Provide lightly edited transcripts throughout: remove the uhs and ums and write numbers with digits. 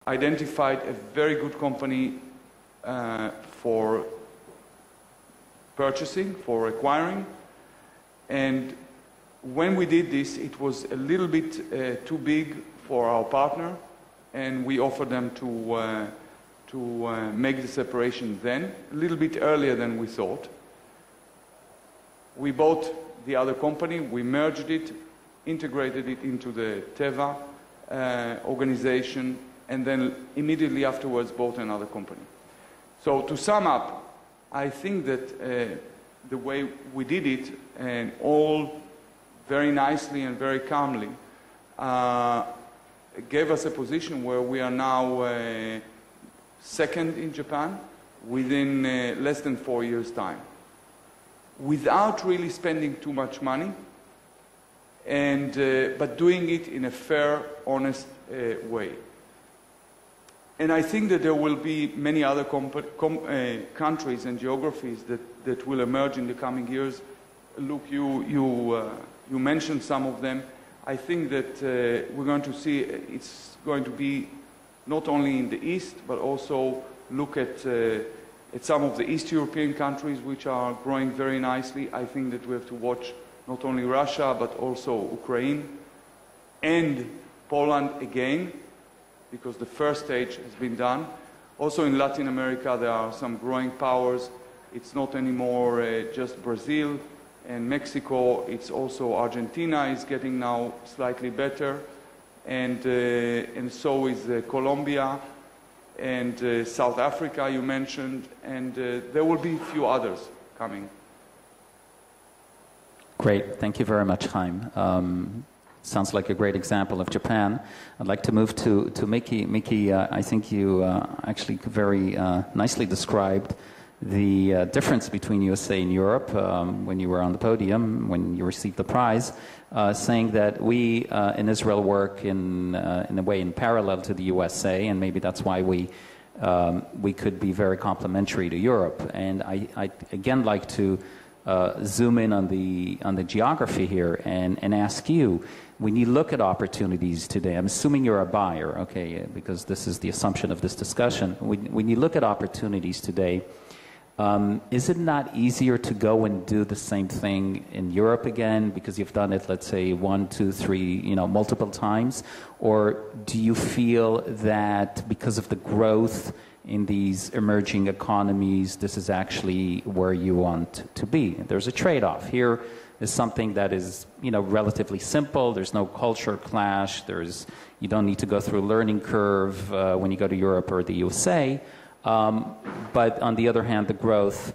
identified a very good company for purchasing, for acquiring, and when we did this, it was a little bit too big for our partner, and we offered them to make the separation then, a little bit earlier than we thought. We bought the other company, we merged it, integrated it into the TEVA organization, and then immediately afterwards bought another company. So to sum up, I think that the way we did it, and all very nicely and very calmly, gave us a position where we are now second in Japan within less than 4 years' time, without really spending too much money, and but doing it in a fair, honest way. And I think that there will be many other countries and geographies that will emerge in the coming years. Luke, you mentioned some of them. I think that we're going to see it's going to be not only in the East, but also look at some of the East European countries which are growing very nicely. I think that we have to watch not only Russia, but also Ukraine and Poland again, because the first stage has been done. Also in Latin America, there are some growing powers. It's not anymore just Brazil and Mexico. It's also Argentina is getting now slightly better, and so is Colombia and South Africa you mentioned, and there will be a few others coming. Great, thank you very much, Chaim. Sounds like a great example of Japan. I'd like to move to Mickey. Mickey, I think you actually very nicely described the difference between USA and Europe when you were on the podium, when you received the prize, saying that we in Israel work in a way in parallel to the USA, and maybe that's why we could be very complementary to Europe. And I again like to zoom in on the geography here and ask you, when you look at opportunities today, I'm assuming you're a buyer, okay, because this is the assumption of this discussion. When you look at opportunities today, is it not easier to go and do the same thing in Europe again because you've done it, let's say, 1, 2, 3, multiple times? Or do you feel that because of the growth in these emerging economies, this is actually where you want to be? There's a trade-off. Here is something that is, relatively simple. There's no culture clash. You don't need to go through a learning curve when you go to Europe or the USA. But on the other hand, the growth,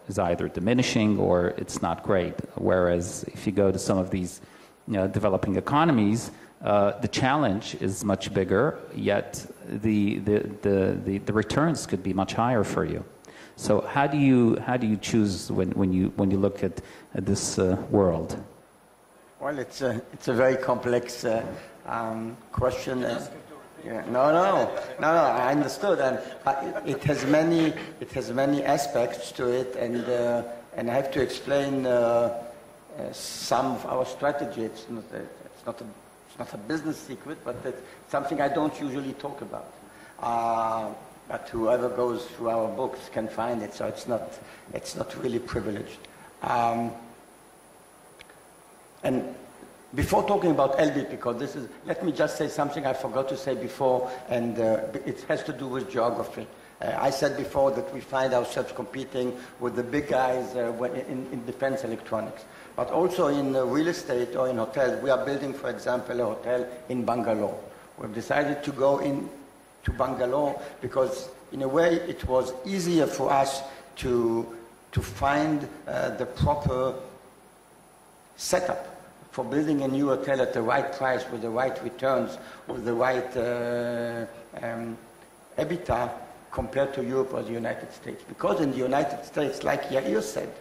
is either diminishing or it's not great. Whereas if you go to some of these, developing economies, the challenge is much bigger, yet the returns could be much higher for you. So how do you choose when you look at this world? Well, it's a very complex question. Yeah, no, I understood, and it has many aspects to it, and I have to explain some of our strategy. It's not a business secret, but it's something I don't usually talk about. But whoever goes through our books can find it, so it's not really privileged. And before talking about Elbit, because let me just say something I forgot to say before, and it has to do with geography. I said before that we find ourselves competing with the big guys in defense electronics, but also in real estate or in hotels. We are building, for example, a hotel in Bangalore. We've decided to go to Bangalore because, in a way, it was easier for us to find the proper setup for building a new hotel at the right price, with the right returns, with the right EBITDA, compared to Europe or the United States. Because in the United States, like Yair said,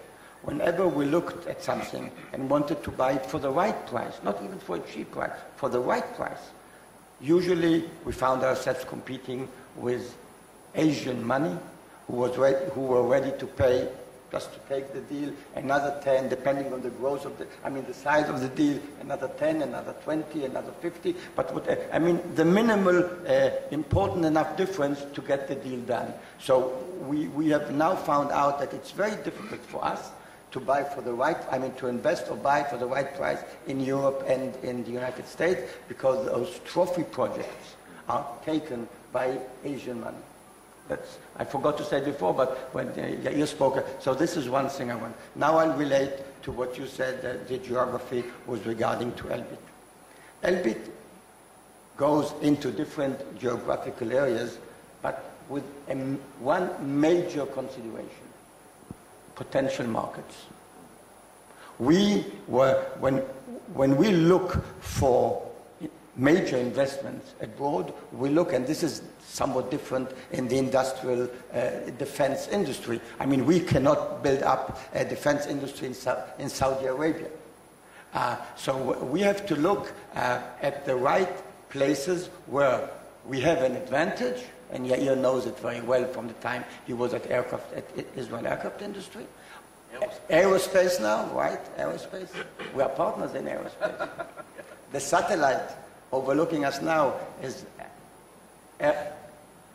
whenever we looked at something and wanted to buy it for the right price, not even for a cheap price, for the right price, usually we found ourselves competing with Asian money who were ready to pay just to take the deal, another 10, depending on the growth of the size of the deal, another 10, another 20, another 50. But the minimal, important enough difference to get the deal done. So we have now found out that it's very difficult for us to buy for the right, to invest or buy for the right price in Europe and in the United States, because those trophy projects are taken by Asian money. I forgot to say before, but when Yair spoke, so this is one thing I want. Now I'll relate to what you said, the geography was regarding to Elbit. Elbit goes into different geographical areas, but with one major consideration: potential markets. When we look for major investments abroad, we look, and this is somewhat different in the industrial defense industry. We cannot build up a defense industry in Saudi Arabia. So we have to look at the right places where we have an advantage, and Yair knows it very well from the time he was at Israel Aircraft Industry. Aerospace now, right? Aerospace. We are partners in aerospace. The satellite overlooking us now is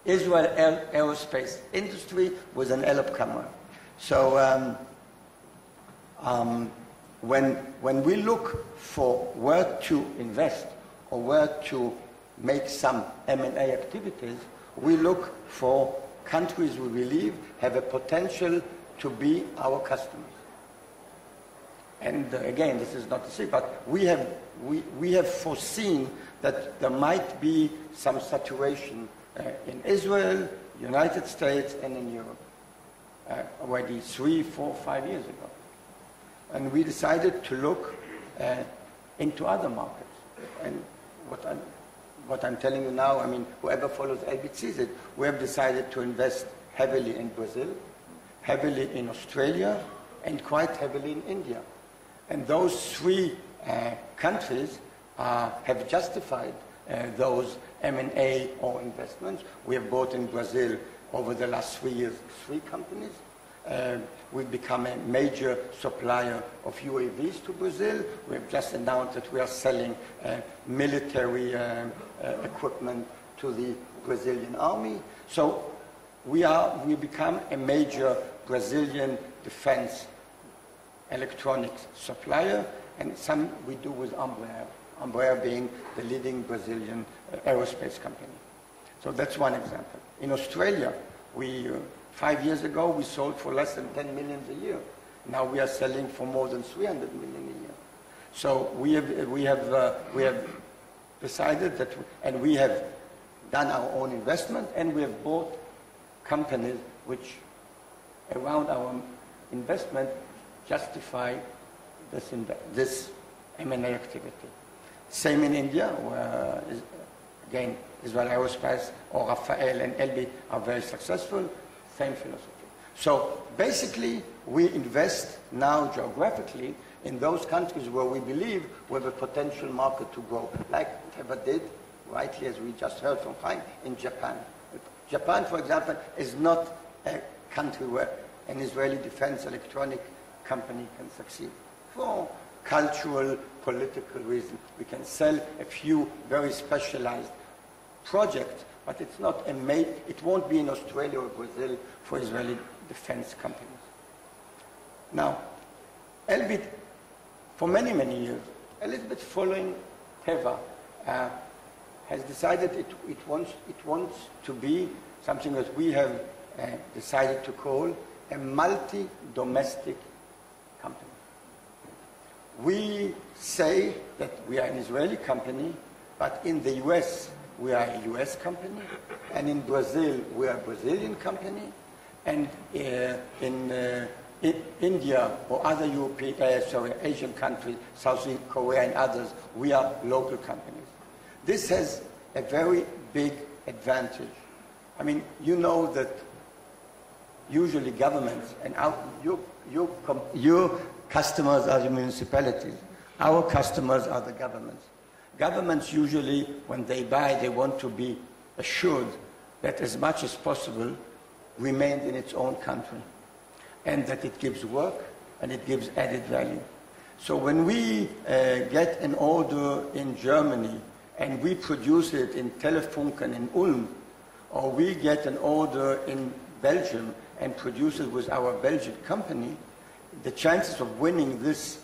Israel Aerospace Industry with an Elop camera. So when we look for where to invest or where to make some M&A activities, we look for countries we believe have a potential to be our customers. And again, this is not to say, but we have foreseen that there might be some saturation in Israel, United States, and in Europe already 3, 4, 5 years ago. And we decided to look into other markets. And what I'm telling you now, whoever follows Elbit sees it. We have decided to invest heavily in Brazil, heavily in Australia, and quite heavily in India. And those three countries have justified those M&A or investments. We have bought in Brazil over the last 3 years 3 companies. We've become a major supplier of UAVs to Brazil. We have just announced that we are selling military equipment to the Brazilian army. So we become a major Brazilian defense electronics supplier, and some we do with Embraer being the leading Brazilian aerospace company. So that's one example. In Australia, 5 years ago, we sold for less than 10 million a year. Now we are selling for more than 300 million a year. So we have decided that, and we have done our own investment, and we have bought companies which, around our investment, justify this M&A activity. Same in India, where, again, Israel Aerospace or Rafael and Elbit are very successful. Same philosophy. So basically, we invest now geographically in those countries where we believe we have a potential market to grow, like TEVA did, rightly, as we just heard from Chaim, in Japan. Japan, for example, is not a country where an Israeli defense electronic company can succeed. For cultural, political reasons, we can sell a few very specialized projects, but it's not it won't be in Australia or Brazil for Israeli defense companies. Now, Elbit, for many, many years, a little bit following TEVA, has decided it wants to be something that we have decided to call a multi-domestic company. We say that we are an Israeli company, but in the US, we are a US company, and in Brazil, we are a Brazilian company, and in India or other Asian countries, South Korea and others, we are local companies. This has a very big advantage. You know that usually governments, and your customers are the municipalities, our customers are the governments. Governments usually, when they buy, they want to be assured that as much as possible remains in its own country. and that it gives work and it gives added value. So when we get an order in Germany and we produce it in Telefunken in Ulm, or we get an order in Belgium and produce it with our Belgian company, the chances of winning this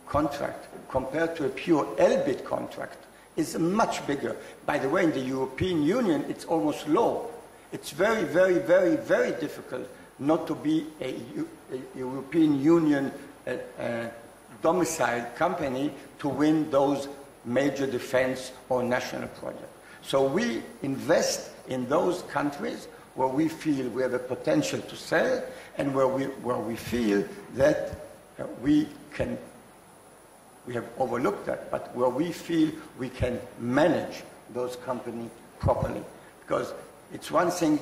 contract compared to a pure Elbit contract is much bigger. By the way, in the European Union, it's almost low. It's very, very, very, very difficult not to be a European Union domiciled company to win those major defense or national projects. So we invest in those countries where we feel we have a potential to sell and where we feel that we have overlooked that, but where we feel we can manage those companies properly. Because it's one thing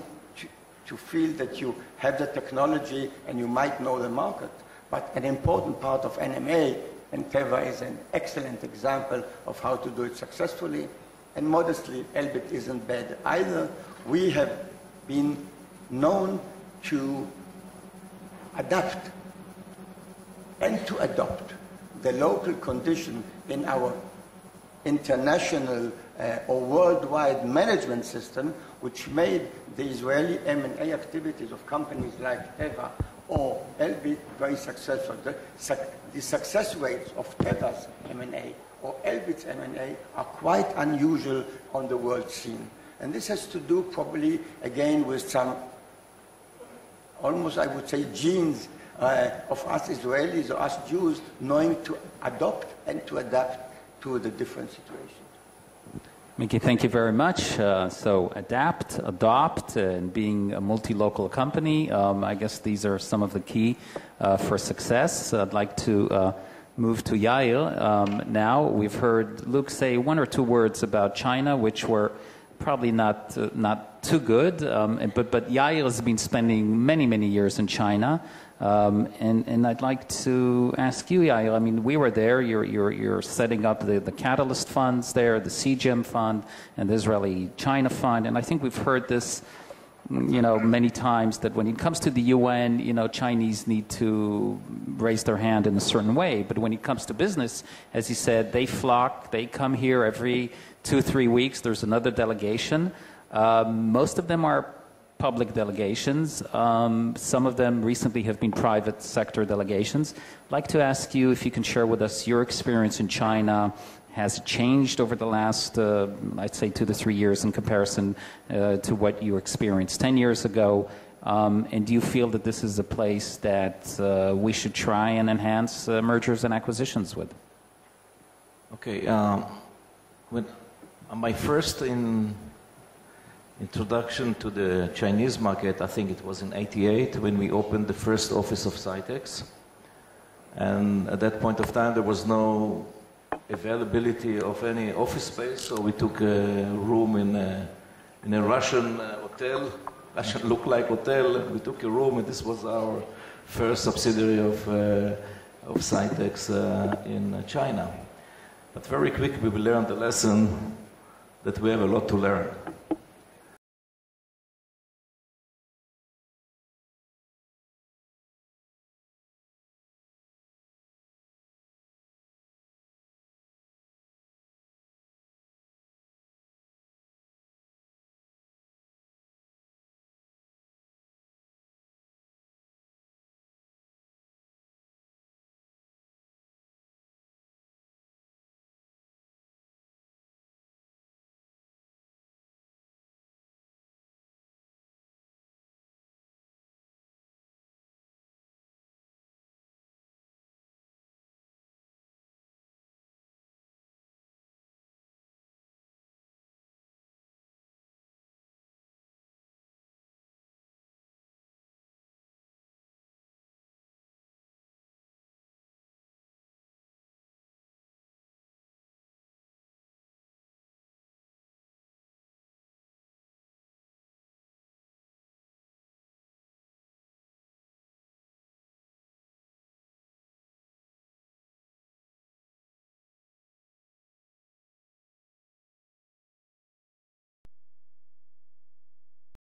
to feel that you have the technology and you might know the market, but an important part of NMA, and TEVA is an excellent example of how to do it successfully, and modestly, Elbit isn't bad either. We have been known to adapt and to adopt the local condition in our international or worldwide management system, which made the Israeli M&A activities of companies like TEVA or Elbit very successful. The success rates of TEVA's M&A or Elbit's M&A are quite unusual on the world scene. And this has to do probably, again, with some, almost I would say, genes of us Israelis or us Jews knowing to adopt and to adapt to the different situations. Miki, thank you very much. So adapt, adopt, and being a multi-local company, I guess these are some of the key for success. I'd like to move to Yair now. We've heard Luke say one or two words about China, which were probably not too good, but Yair has been spending many, many years in China. And I'd like to ask you, Yair, I mean, we were there, you're setting up the Catalyst funds there, the CGEM fund, and the Israeli China fund, and I think we've heard this, many times, that when it comes to the UN, Chinese need to raise their hand in a certain way, but when it comes to business, as you said, they flock, they come here every 2-3 weeks, there's another delegation. Most of them are public delegations. Some of them recently have been private sector delegations. I'd like to ask you if you can share with us your experience in China. Has it changed over the last, I'd say, 2 to 3 years in comparison to what you experienced 10 years ago? And do you feel that this is a place that we should try and enhance mergers and acquisitions with? Okay. When my first introduction to the Chinese market, I think it was in '88 when we opened the first office of Cytex. And at that point of time, there was no availability of any office space, so we took a room in a Russian hotel, Russian look-like hotel. We took a room, and this was our first subsidiary of Cytex in China. But very quickly we learned the lesson that we have a lot to learn.